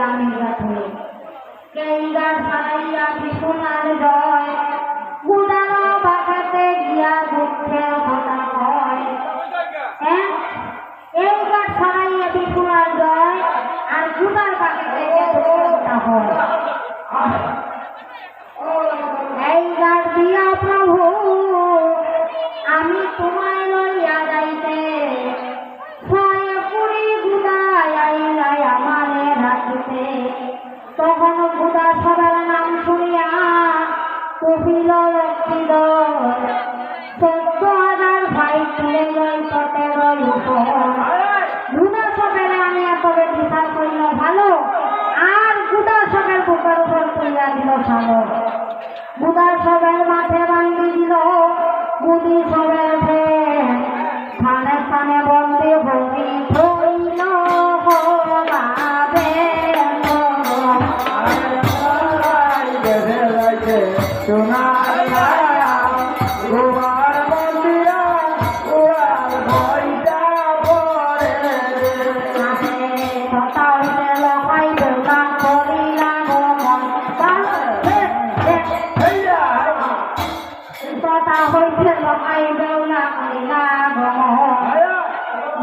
আমি গাছে এই গাছ ছাড়াইয়া বিপুলার জয় গুদানো বাঁকাতে গিয়া দুঃখের কথা হয়। এই গাছ ছাড়াইয়া বিপুলার জয় আর গুদার বাঁকাতে গিয়া দুঃখের কথা হয়। এই গাছ দিয়া প্রভু আমি তোমায় লইয়া যাইতে ছয় কুড়ি গুদায় আইলাই আমারে রাখিতে। তখন গুদা সবার নাম শুনিয়া কহিল লক্ষ্মীদ 14,000 ভাই তুলে লই পটের উপর। গুদা সবের আমি এত বিচার করিল ভালো আর গুদা সবের বুকের উপর তুলিয়া দিল সালো। গুদা সবের মাঠে বান্ধি দিল গুদি সবের স্থানে স্থানে বন্দী ভূমি হইল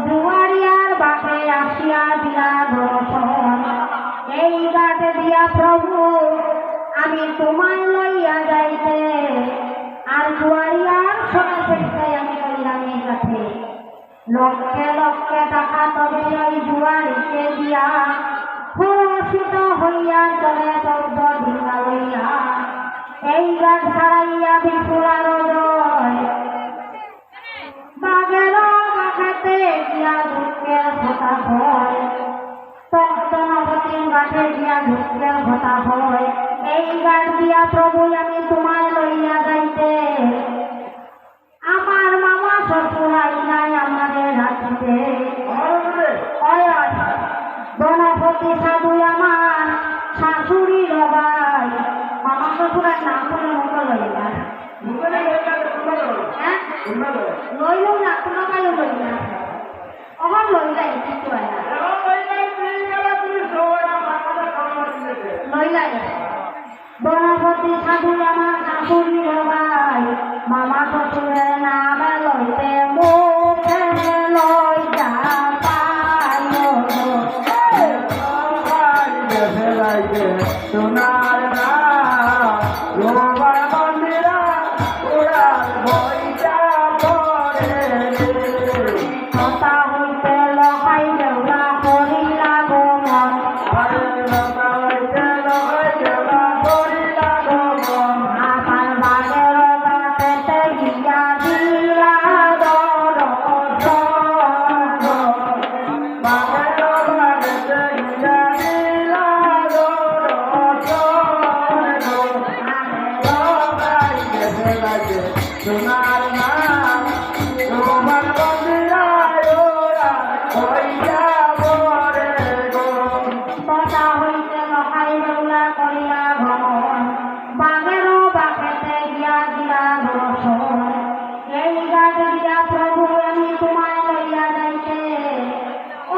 দুয়ারিয়ার বাপে আসিয়া দিলা দর্শন। এই গাছে দিয়া প্রভু আমি তোমায় লইয়া যাইতে আর দুয়ারিয়ার সোনা ফেরিতে আমি করিলাম এই গাছে। লক্ষে লক্ষে টাকা তবে ওই দুয়ারিকে দিয়া খরচিত হইয়া চলে 14 ঢিঙ্গা লইয়া। এই গাছ ছাড়াইয়া বিপুলার জয় বাগের বাঁকাতে গিয়া দুঃখের কথা হয়। তখনবতীর গাছে গিয়া দুঃখের কথা হয়। এই গাছ দিয়া প্রভু আমি তোমায় লইয়া যাইতে আমার মামা শ্বশুর আইলাই আমাদের রাখিতে। গণপতি সাধু আমার শাশুড়ি রবাই মামা শ্বশুরের নাম করে মুখ লইলা লইল না কোনো কালো লইল না অহর লইলাই কিছু লইলাই। গণপতি সাধু আমার শাশুড়ি রবাই মামা শ্বশুরের নামে লইতে মুখে লইয়া সোনার না মন্দিরা ওরা ভয়টা পড়ে কথা হইতে লহাই দেওয়া করিলা গমন। আমার বাগের গাতে গিয়া দিলা সোনার নাম তোমার বন্দিরায় ওরা হইয়া বরে গো। কথা হইতে লহাই দেওয়া করিলা গমন বাগেরও বাঁকেতে গিয়া দিলা দর্শন। এই গাছ দিয়া প্রভু আমি তোমায় লইয়া যাইতে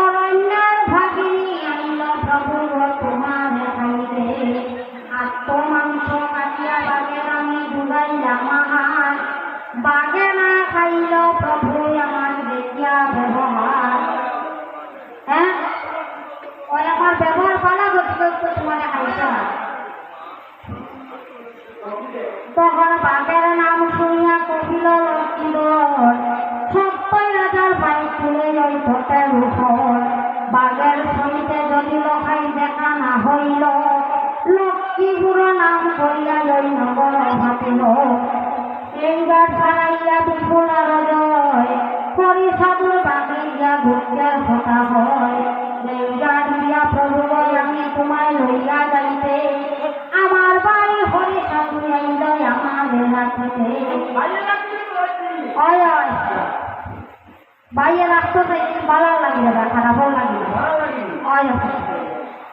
অরণ্যের ভাগিনী আনিল প্রভু তোমার খাইতে। আত্মমাংস কাটিয়া বাগের আমি ডুবাইলাম আহার বাগে না খাইল প্রভু আমার দেখিয়া ব্যবহার। হ্যাঁ ওই আমার ব্যবহার পালা করতে তোমার খাইছে না। তখন বাগের নাম শুনিয়া কহিল লক্ষ্মীদ 70,000 ভাই তুলে ওই ভোটের উপর। বাগের সহিতে যদি লখাই দেখা না হইল লক্ষ্মী বুড়ো নাম করিয়া ওই নগর হাতিল। এই গাছ ছাড়াইয়া বিপুলার জয় হরি সাধুর বাগে গিয়া দুঃখের কথা হয়। এই গাছ দিয়া প্রভু আমি তোমায় লইয়া যাইতে আমার বাড়ি হরি সাধু আইল আমাদের রাখিতে। বাইরে রাখতে ভালো লাগিল না খারাপও লাগিল।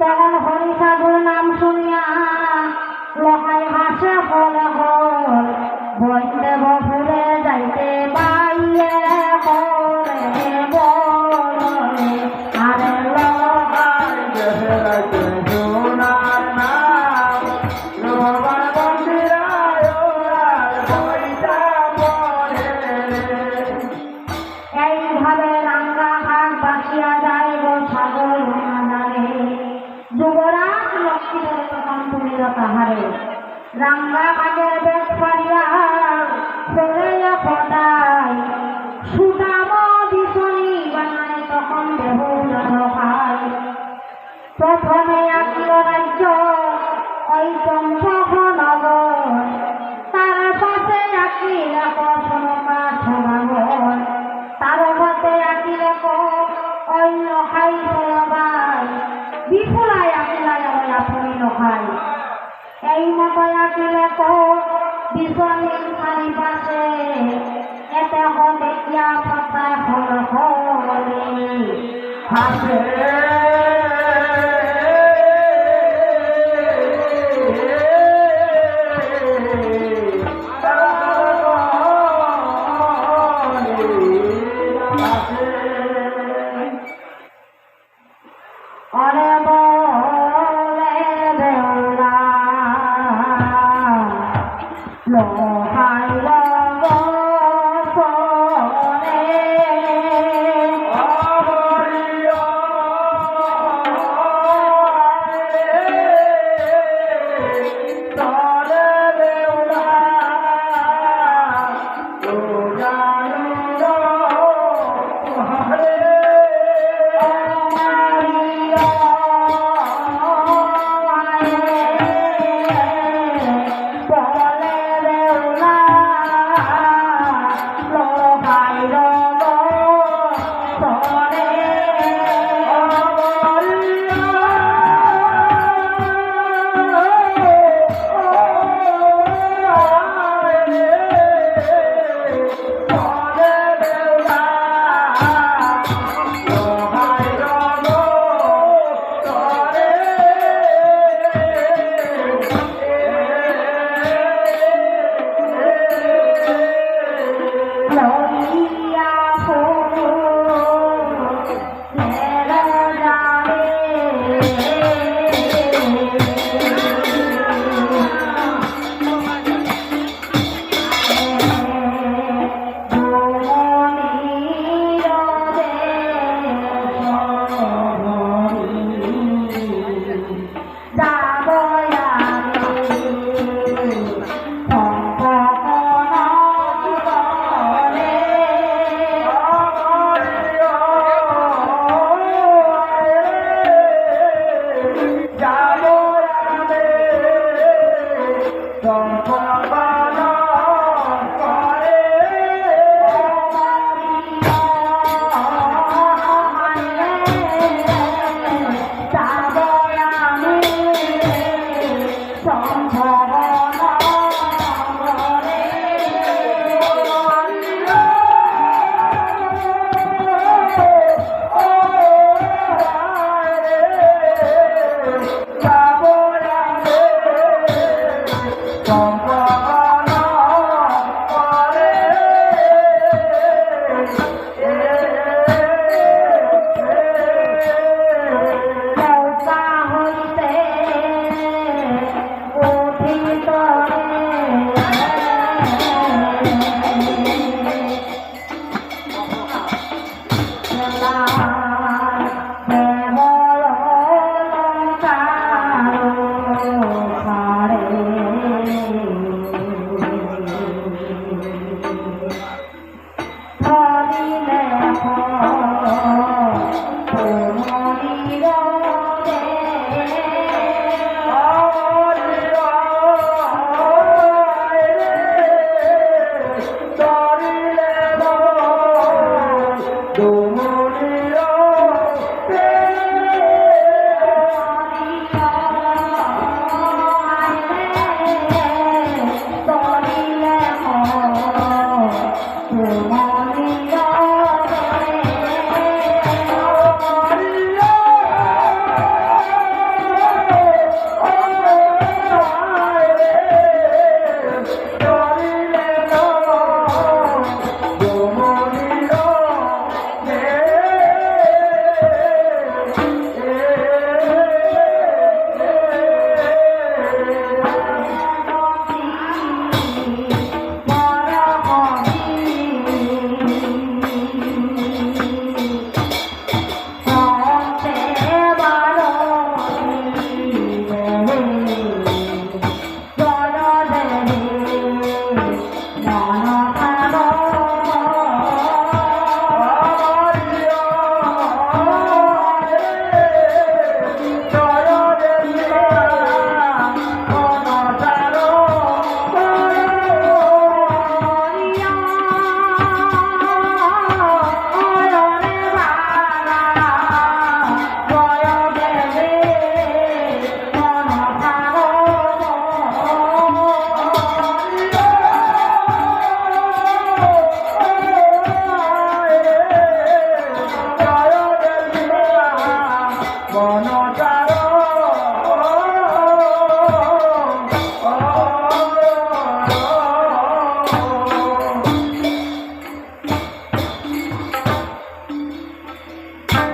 তখন হরি সাধুর নাম শুনিয়া লহাই হাসে ফলে হল বইতে বফুরে যাইতে বাইয়ে হরে বলে আরে লহাই রাঙ্গা কাজের বেশ পারিয়া ফেলে ফটাই সুদাম বিছনি বানায় তখন বেহুলা খায় প্রথমে আকিল রাজ্য ওই চম্পক নগর তার পাশে আকিল কসমকা সমাগর তার মতে আকিল ওই নখাই সবাই বিপুলায় আকিলায় ওই আপনি নখাই এই মতো আকিলে বিছনির চারিপাশে এতে দেখিয়া পাতা ফল ফলে হাসে